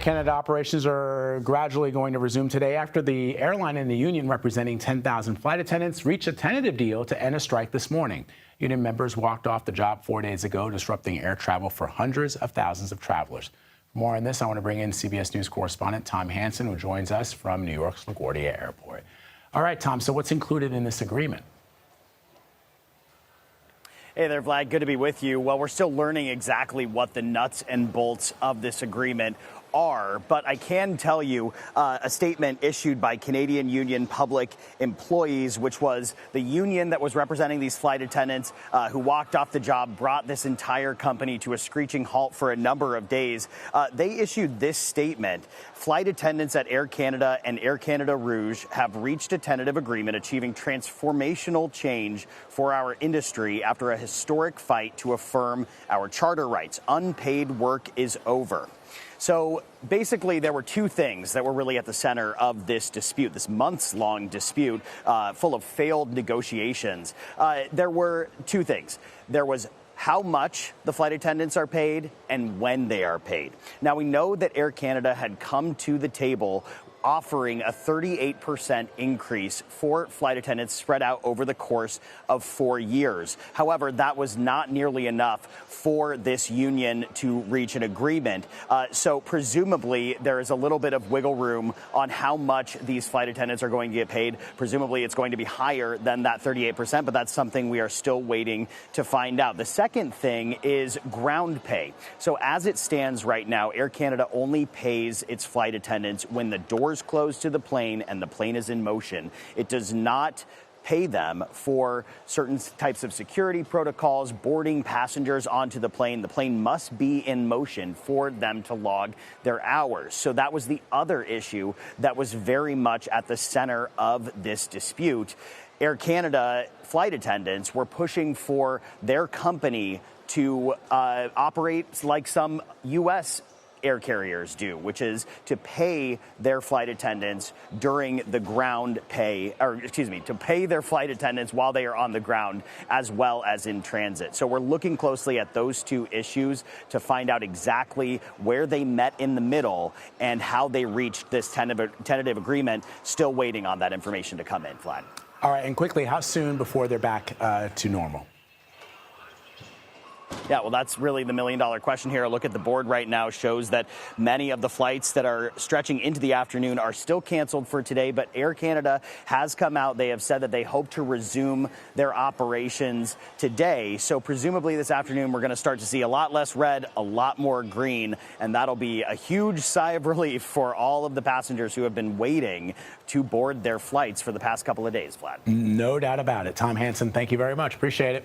Canada operations are gradually going to resume today after the airline and the union representing 10,000 flight attendants reached a tentative deal to end a strike this morning. Union members walked off the job 4 days ago, disrupting air travel for hundreds of thousands of travelers. For more on this, I want to bring in CBS News correspondent Tom Hanson, who joins us from New York's LaGuardia Airport. All right, Tom, so what's included in this agreement? Hey there, Vlad. Good to be with you. Well, we're still learning exactly what the nuts and bolts of this agreement are, but I can tell you a statement issued by Canadian Union Public Employees, which was the union that was representing these flight attendants who walked off the job, brought this entire company to a screeching halt for a number of days. They issued this statement. Flight attendants at Air Canada and Air Canada Rouge have reached a tentative agreement achieving transformational change for our industry after a historic fight to affirm our charter rights. Unpaid work is over. So basically, there were two things that were really at the center of this dispute, this months-long dispute full of failed negotiations. There were two things. There was how much the flight attendants are paid and when they are paid. Now, we know that Air Canada had come to the table offering a 38% increase for flight attendants spread out over the course of 4 years. However, that was not nearly enough for this union to reach an agreement. So presumably there is a little bit of wiggle room on how much these flight attendants are going to get paid. Presumably it's going to be higher than that 38%, but that's something we are still waiting to find out. The second thing is ground pay. So as it stands right now, Air Canada only pays its flight attendants when the doors closed to the plane and the plane is in motion. It does not pay them for certain types of security protocols, boarding passengers onto the plane. The plane must be in motion for them to log their hours. So that was the other issue that was very much at the center of this dispute. Air Canada flight attendants were pushing for their company to operate like some U.S. air carriers do, which is to pay their flight attendants during the ground pay, or excuse me, to pay their flight attendants while they are on the ground as well as in transit. So we're looking closely at those two issues to find out exactly where they met in the middle and how they reached this tentative agreement. Still waiting on that information to come in, Vlad. All right, and quickly, how soon before they're back to normal? Yeah, well, that's really the million-dollar question here. A look at the board right now shows that many of the flights that are stretching into the afternoon are still canceled for today, but Air Canada has come out. They have said that they hope to resume their operations today. So presumably this afternoon, we're going to start to see a lot less red, a lot more green, and that'll be a huge sigh of relief for all of the passengers who have been waiting to board their flights for the past couple of days, Vlad. No doubt about it. Tom Hanson, thank you very much. Appreciate it.